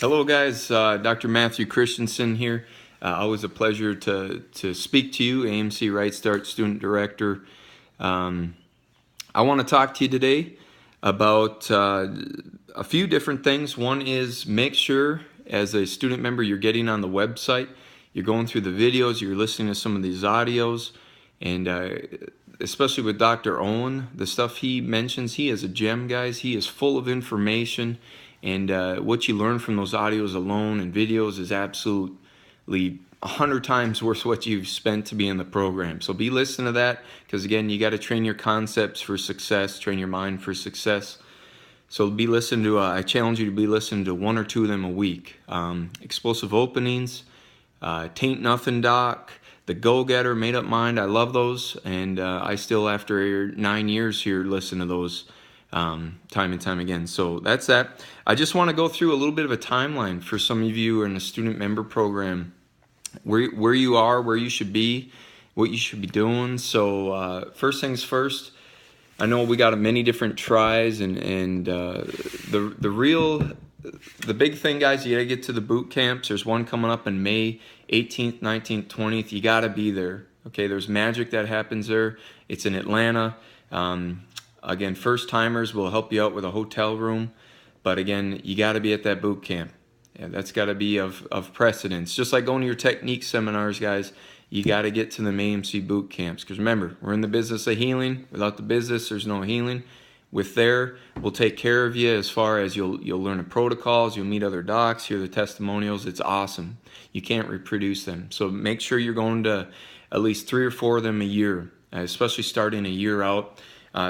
Hello guys, Dr. Matthew Christensen here. Always a pleasure to speak to you, AMC Right Start Student Director. I want to talk to you today about a few different things. One is make sure as a student member you're getting on the website, you're going through the videos, you're listening to some of these audios, and especially with Dr. Owen, the stuff he mentions, he is a gem, guys. He is full of information. And what you learn from those audios alone and videos is absolutely 100 times worth what you've spent to be in the program. So be listening to that, because again, you got to train your concepts for success, train your mind for success. So be listening to, I challenge you to be listening to one or two of them a week. Explosive Openings, Tain't Nothing Doc, The Go-Getter, Made Up Mind. I love those, and I still, after 9 years here, listen to those time and time again. So that's that. I just want to go through a little bit of a timeline for some of you who are in the student member program, where you are, where you should be, what you should be doing. So first things first, I know we got many different tries, and the big thing, guys, you gotta get to the boot camps. There's one coming up in May 18th, 19th, 20th. You gotta be there. Okay, there's magic that happens there. It's in Atlanta. Again, first timers will help you out with a hotel room, but again, you got to be at that boot camp. Yeah, that's got to be of precedence. Just like going to your technique seminars, guys, you got to get to the AMC boot camps. Because remember, we're in the business of healing. Without the business, there's no healing. With there, we'll take care of you as far as you'll learn the protocols, you'll meet other docs, hear the testimonials. It's awesome. You can't reproduce them. So make sure you're going to at least 3 or 4 of them a year, especially starting a year out.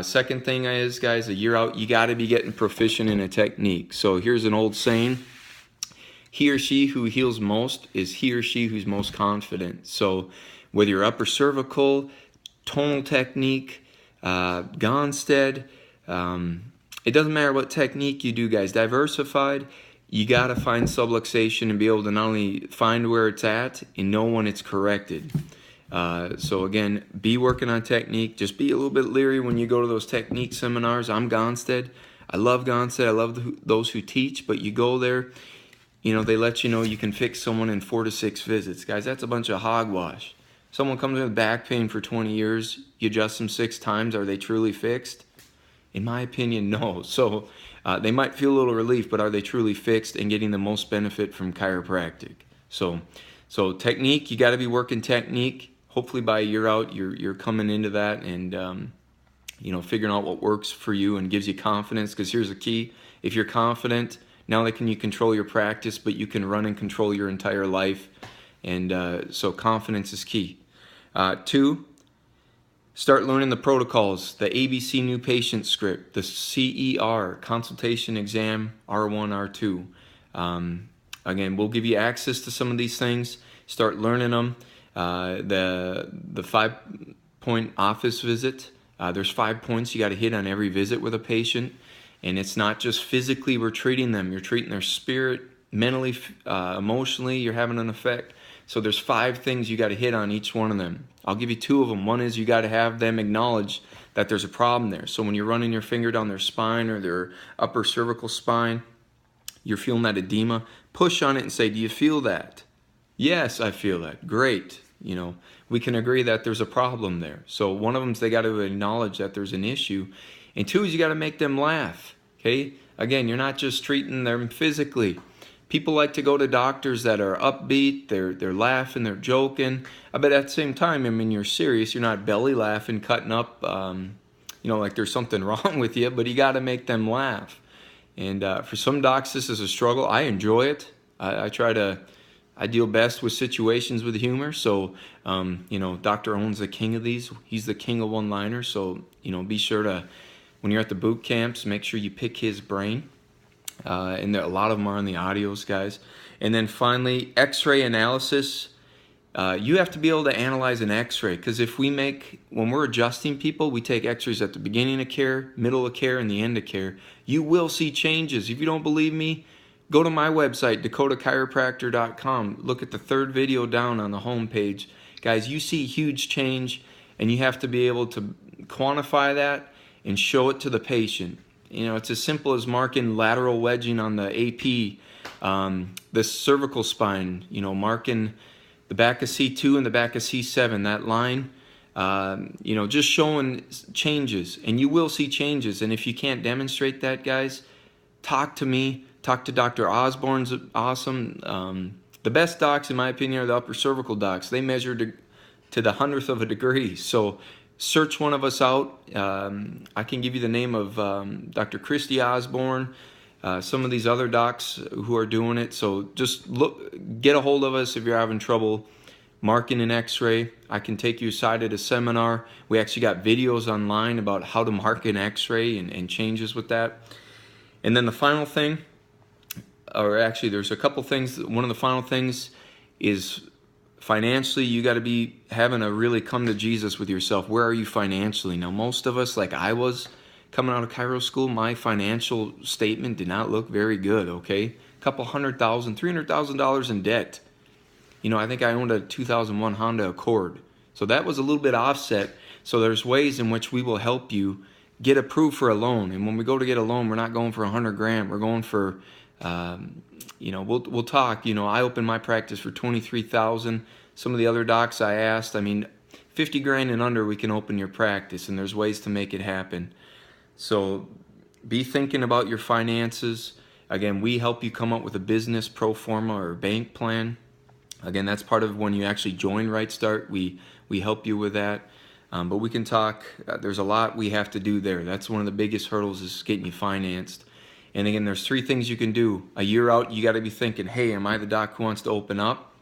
Second thing is, guys, a year out, you got to be getting proficient in a technique. So here's an old saying: he or she who heals most is he or she who's most confident. So whether you're upper cervical, tonal technique, Gonstead, it doesn't matter what technique you do, guys. Diversified, you got to find subluxation and be able to not only find where it's at and know when it's corrected. So again, be working on technique. Just be a little bit leery when you go to those technique seminars. I'm Gonstead. I love Gonstead. I love those who teach, but you go there, you know, they let you know you can fix someone in 4 to 6 visits. Guys, that's a bunch of hogwash. Someone comes in with back pain for 20 years, you adjust them 6 times. Are they truly fixed? In my opinion, no. So they might feel a little relief, but are they truly fixed and getting the most benefit from chiropractic? So technique, you got to be working technique. Hopefully by a year out, you're coming into that and you know, figuring out what works for you and gives you confidence. Because here's the key: if you're confident, not only can you control your practice, but you can run and control your entire life. And so confidence is key. 2, start learning the protocols, the ABC new patient script, the CER, consultation exam, R1, R2. Again, we'll give you access to some of these things. Start learning them. The 5-point office visit. There's 5 points you got to hit on every visit with a patient, and it's not just physically we're treating them. You're treating their spirit, mentally, emotionally. You're having an effect. So there's 5 things you got to hit on each one of them. I'll give you 2 of them. One is you got to have them acknowledge that there's a problem there. So when you're running your finger down their spine or their upper cervical spine, you're feeling that edema, push on it and say, do you feel that? Yes, I feel that. Great. You know, we can agree that there's a problem there. So one of them is they got to acknowledge that there's an issue. And 2 is you got to make them laugh. Okay? Again, you're not just treating them physically. People like to go to doctors that are upbeat, they're laughing, they're joking. But at the same time, I mean, you're serious. You're not belly laughing, cutting up, you know, like there's something wrong with you, but you got to make them laugh. And for some docs, this is a struggle. I enjoy it. I deal best with situations with humor. So, you know, Dr. Owen's the king of these. He's the king of one-liners. So, you know, be sure to, when you're at the boot camps, make sure you pick his brain. And a lot of them are in the audios, guys. And then finally, X-ray analysis. You have to be able to analyze an X-ray, because when we're adjusting people, we take X-rays at the beginning of care, middle of care, and the end of care. You will see changes. If you don't believe me, go to my website, dakotachiropractor.com. Look at the 3rd video down on the home page. Guys, you see huge change, and you have to be able to quantify that and show it to the patient. You know, it's as simple as marking lateral wedging on the AP This cervical spine, marking the back of C2 and the back of C7, that line, just showing changes, and you will see changes. And if you can't demonstrate that, guys, talk to me. Talk to Dr. Osborne's awesome. The best docs, in my opinion, are the upper cervical docs. They measure to the 100th of a degree. So search one of us out. I can give you the name of Dr. Christy Osborne, some of these other docs who are doing it. So just get a hold of us if you're having trouble marking an x-ray. I can take you aside at a seminar. We actually got videos online about how to mark an x-ray and changes with that. And then the final thing, or actually there's a couple things. One of the final things is financially. You got to be having to really come to Jesus with yourself. Where are you financially? Now, most of us, like I was coming out of Cairo school, my financial statement did not look very good, okay? A couple $100,000, $300,000 in debt. I think I owned a 2001 Honda Accord. So that was a little bit offset. So there's ways in which we will help you get approved for a loan. And when we go to get a loan, we're not going for 100 grand. We're going for, we'll talk. I opened my practice for 23,000. Some of the other docs I asked, 50 grand and under, we can open your practice, and there's ways to make it happen. So be thinking about your finances. Again, we help you come up with a business pro forma or bank plan. Again, that's part of when you actually join Right Start. We help you with that. But we can talk. There's a lot we have to do there. That's one of the biggest hurdles, is getting you financed. And again, there's 3 things you can do. A year out, you got to be thinking, hey, am I the doc who wants to open up?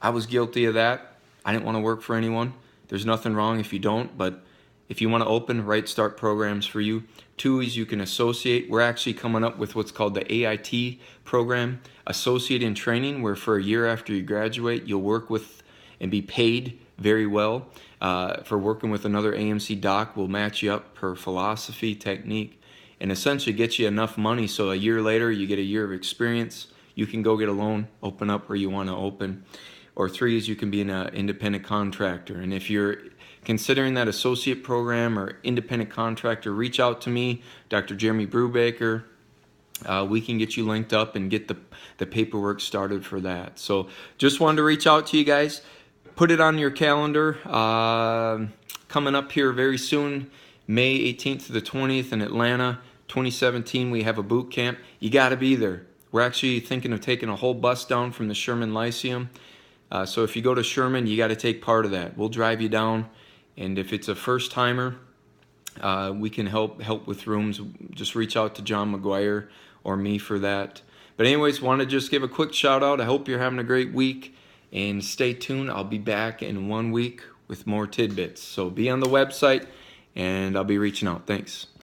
I was guilty of that. I didn't want to work for anyone. There's nothing wrong if you don't, but if you want to open, Right Start programs for you. 2 is you can associate. We're actually coming up with what's called the AIT program, Associate in Training, where for a year after you graduate, you'll work with and be paid very well for working with another AMC doc. We'll match you up per philosophy, technique, and essentially get you enough money so a year later you get a year of experience. You can go get a loan, open up where you want to open. Or 3 is you can be an independent contractor. And if you're considering that associate program or independent contractor, reach out to me, Dr. Jeremy Brubaker. We can get you linked up and get the paperwork started for that. So just wanted to reach out to you guys. Put it on your calendar. Coming up here very soon, May 18th to the 20th in Atlanta, 2017, we have a boot camp. You got to be there. We're actually thinking of taking a whole bus down from the Sherman Lyceum. So if you go to Sherman, you got to take part of that. We'll drive you down. And if it's a first timer, we can help with rooms. Just reach out to John McGuire or me for that. But anyways, want to just give a quick shout out. I hope you're having a great week, and stay tuned. I'll be back in 1 week with more tidbits. So be on the website, and I'll be reaching out. Thanks.